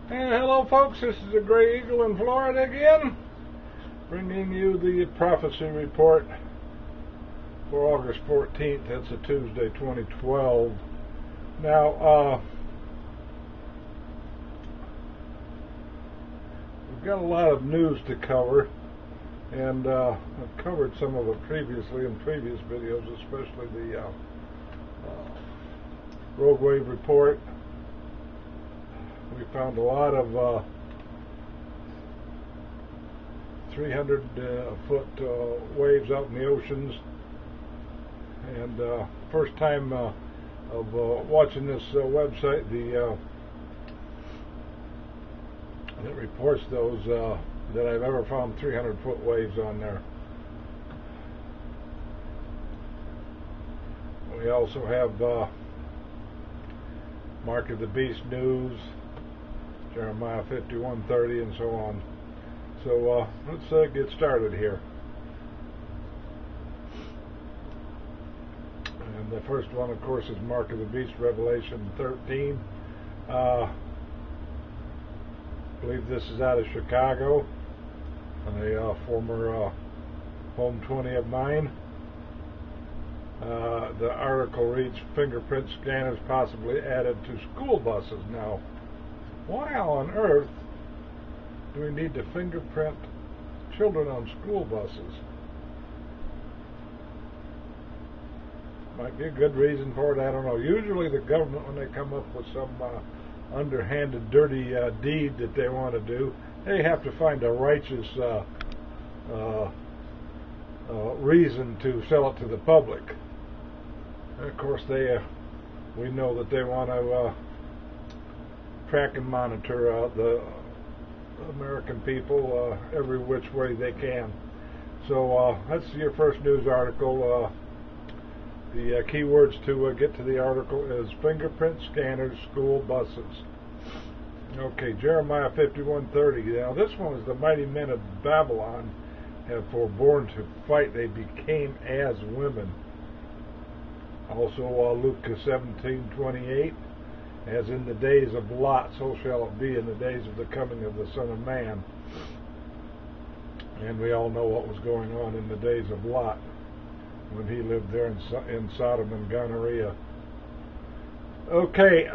And hello folks, this is the Gray Eagle in Florida again, bringing you the prophecy report for August 14th. That's a Tuesday, 2012. Now, we've got a lot of news to cover, and I've covered some of it previously in previous videos, especially the road wave report. We found a lot of 300-foot waves out in the oceans, and first time of watching this website that reports those that I've ever found 300-foot waves on there. We also have Mark of the Beast news, Jeremiah 51:30, and so on. So let's get started here. And the first one, of course, is Mark of the Beast, Revelation 13. I believe this is out of Chicago, a former home 20 of mine. The article reads, fingerprint scanners possibly added to school buses. Now, why on earth do we need to fingerprint children on school buses? Might be a good reason for it, I don't know. Usually the government, when they come up with some underhanded, dirty deed that they want to do, they have to find a righteous reason to sell it to the public. And of course, we know that they want to track and monitor the American people every which way they can. So that's your first news article. The keywords to get to the article is fingerprint scanners, school buses. Okay, Jeremiah 51:30. Now this one is the mighty men of Babylon have forborne to fight; they became as women. Also Luke 17:28. As in the days of Lot, so shall it be in the days of the coming of the Son of Man. And we all know what was going on in the days of Lot when he lived there in Sodom and Gomorrah. Okay,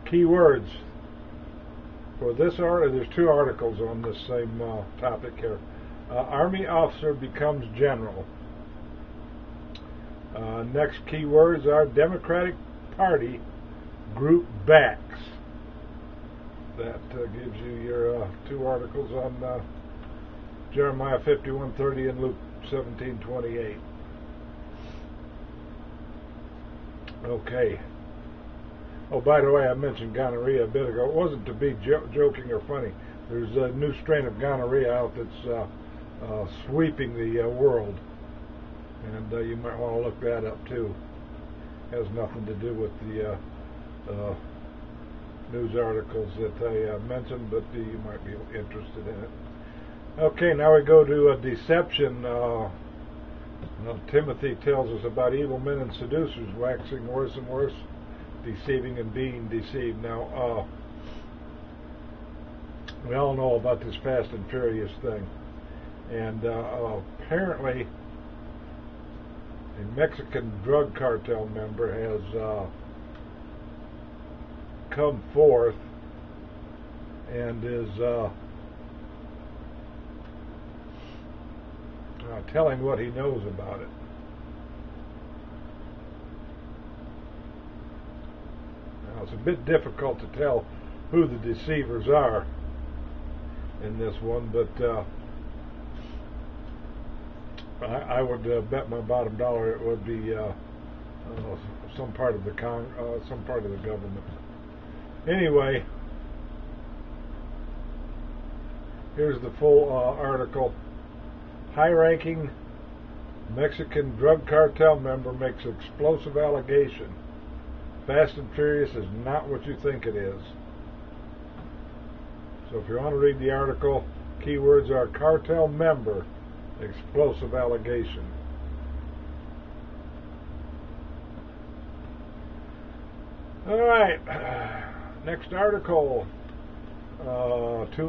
keywords for this article. There's two articles on this same topic here. Army officer becomes general. Next keywords are Democratic Party group backs. That gives you your two articles on Jeremiah 51:30 and Luke 17:28. Okay. Oh, by the way, I mentioned gonorrhea a bit ago. It wasn't to be joking or funny. There's a new strain of gonorrhea out that's sweeping the world. And you might want to look that up too. Has nothing to do with the news articles that I mentioned, but you might be interested in it. Okay, now we go to deception. Timothy tells us about evil men and seducers waxing worse and worse, deceiving and being deceived. Now, we all know about this Fast and Furious thing, and apparently a Mexican drug cartel member has come forth and is telling what he knows about it. Now, it's a bit difficult to tell who the deceivers are in this one, but I would bet my bottom dollar it would be some part of the government. Anyway, here's the full article. High-ranking Mexican drug cartel member makes explosive allegation. Fast and Furious is not what you think it is. So if you want to read the article, keywords are cartel member, explosive allegation. All right, next article.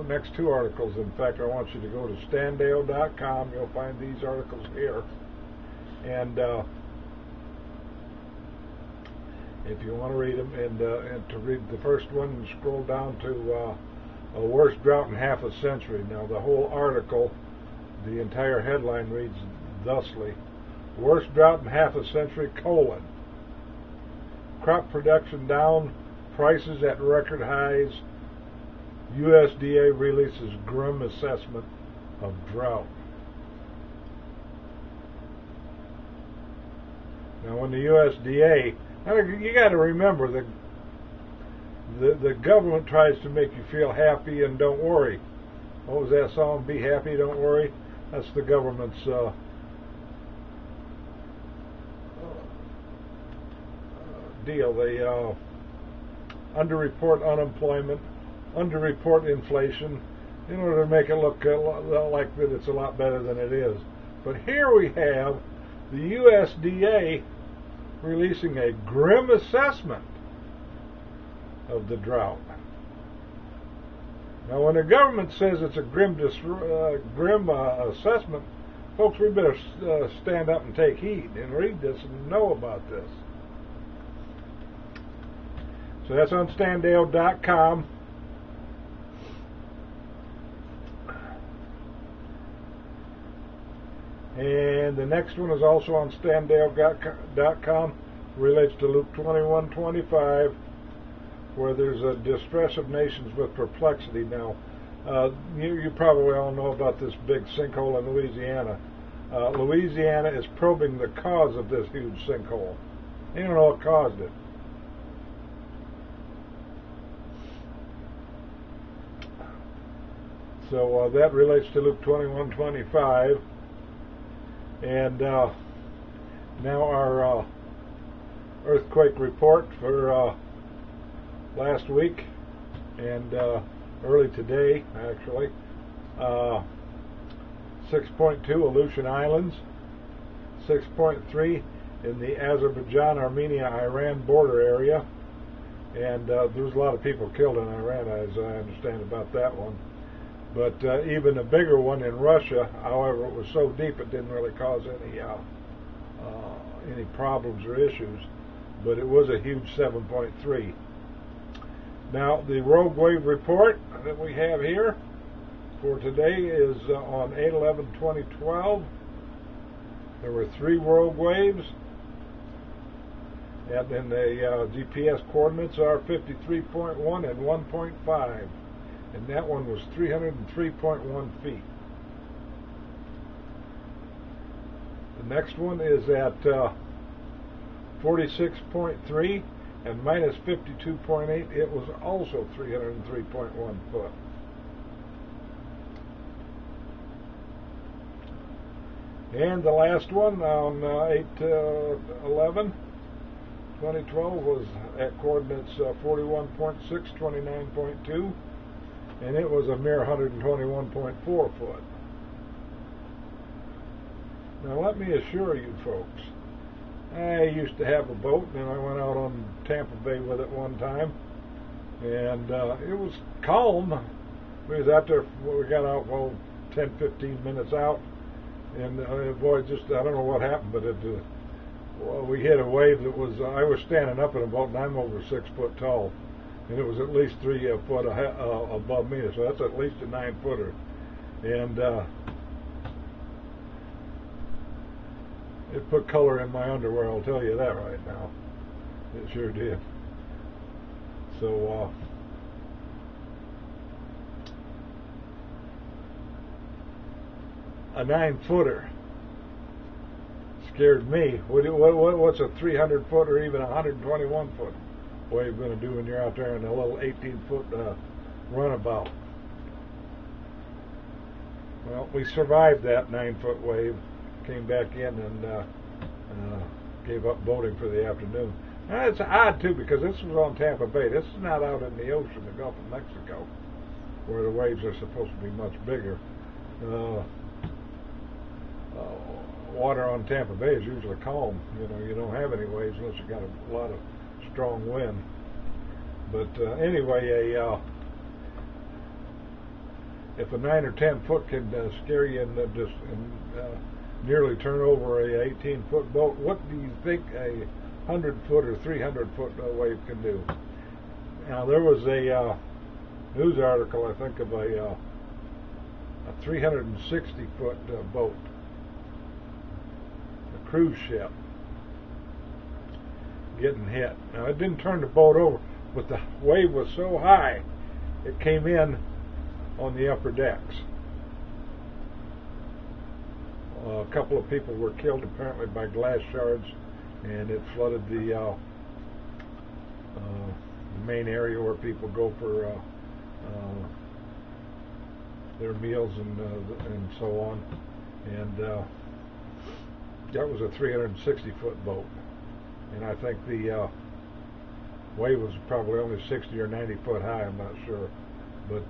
Next two articles. In fact, I want you to go to standale.com. You'll find these articles here. And if you want to read them, and to read the first one, scroll down to a worst drought in half a century. Now, the whole article, the entire headline reads thusly: worst drought in half a century, crop production down, prices at record highs, USDA releases grim assessment of drought. Now, when the USDA, you got to remember that the government tries to make you feel happy and don't worry. What was that song? Be happy, don't worry. That's the government's deal. They underreport unemployment, underreport inflation, in order to make it look like that it's a lot better than it is. But here we have the USDA releasing a grim assessment of the drought. Now, when the government says it's a grim assessment, folks, we better stand up and take heed and read this and know about this. So that's on standale.com. And the next one is also on standale.com, relates to Luke 21:25, where there's a distress of nations with perplexity. Now, you probably all know about this big sinkhole in Louisiana. Louisiana is probing the cause of this huge sinkhole. They don't know what caused it. So that relates to Luke 21:25. And now our earthquake report for last week and early today, actually. 6.2 Aleutian Islands, 6.3 in the Azerbaijan, Armenia, Iran border area, and there was a lot of people killed in Iran, as I understand about that one. But even a bigger one in Russia, however, it was so deep it didn't really cause any problems or issues, but it was a huge 7.3. Now, the rogue wave report that we have here for today is on 8/11/2012. There were 3 rogue waves, and then the GPS coordinates are 53.1 and 1.5. And that one was 303.1 feet. The next one is at 46.3 and minus 52.8. It was also 303.1 foot. And the last one on 8/11/2012 was at coordinates 41.6, 29.2. And it was a mere 121.4 foot. Now, let me assure you folks, I used to have a boat, and I went out on Tampa Bay with it one time, and it was calm. We was out there, we got out, 10, 15 minutes out, and boy, just, I don't know what happened, but we hit a wave that was, I was standing up in a boat, and I'm over 6 foot tall. And it was at least 3 foot above me, so that's at least a 9-footer. And it put color in my underwear, I'll tell you that right now. It sure did. So, a 9-footer scared me. What's a 300-foot or even a 121-foot? What are you going to do when you're out there in a little 18-foot runabout? Well, we survived that 9-foot wave, came back in, and gave up boating for the afternoon. Now, it's odd, too, because this was on Tampa Bay. This is not out in the ocean, the Gulf of Mexico, where the waves are supposed to be much bigger. Water on Tampa Bay is usually calm. You know, you don't have any waves unless you got a lot of strong wind. But anyway, if a 9 or 10 foot can scare you and nearly turn over a 18-foot boat, what do you think a 100-foot or 300-foot wave can do? Now there was a news article, I think, of a 360-foot boat, a cruise ship, getting hit. Now it didn't turn the boat over, but the wave was so high it came in on the upper decks. A couple of people were killed apparently by glass shards, and it flooded the main area where people go for their meals and so on. And that was a 360-foot boat, and I think the wave was probably only 60 or 90 foot high. I'm not sure, but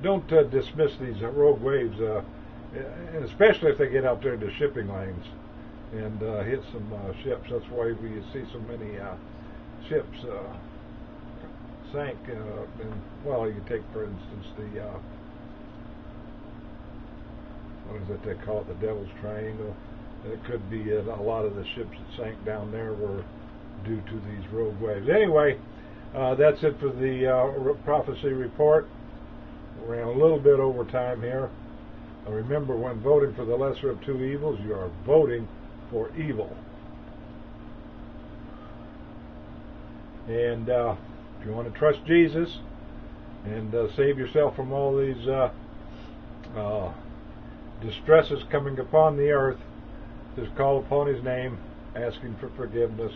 don't dismiss these rogue waves, and especially if they get out there into shipping lanes and hit some ships. That's why we see so many ships sank. And, well, you take for instance the what is it they call it, the Devil's Triangle. It could be a lot of the ships that sank down there were due to these rogue waves. Anyway, that's it for the prophecy report. We ran a little bit over time here. Remember, when voting for the lesser of two evils, you are voting for evil. And if you want to trust Jesus and save yourself from all these distresses coming upon the earth, just call upon His name, asking for forgiveness,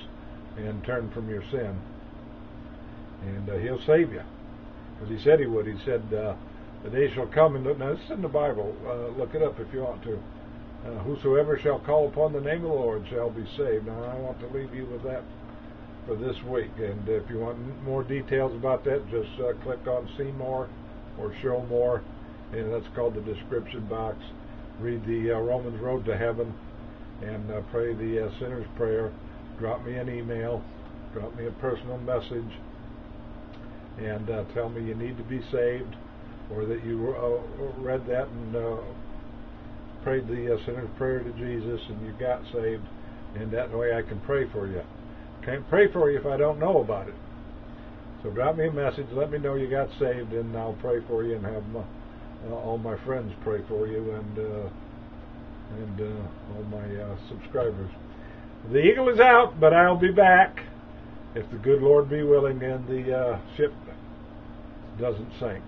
and turn from your sin, and He'll save you, because He said He would. He said, "The day shall come," and now this is in the Bible. Look it up if you want to. Whosoever shall call upon the name of the Lord shall be saved. Now I want to leave you with that for this week, and if you want more details about that, just click on See More or Show More, and that's called the description box. Read the Romans Road to Heaven, and pray the sinner's prayer. Drop me an email, drop me a personal message, and tell me you need to be saved, or that you read that and prayed the sinner's prayer to Jesus and you got saved, and that way I can pray for you. Can't pray for you if I don't know about it. So drop me a message, let me know you got saved, and I'll pray for you and have all my friends pray for you, and all my subscribers. The eagle is out, but I'll be back if the good Lord be willing and the ship doesn't sink.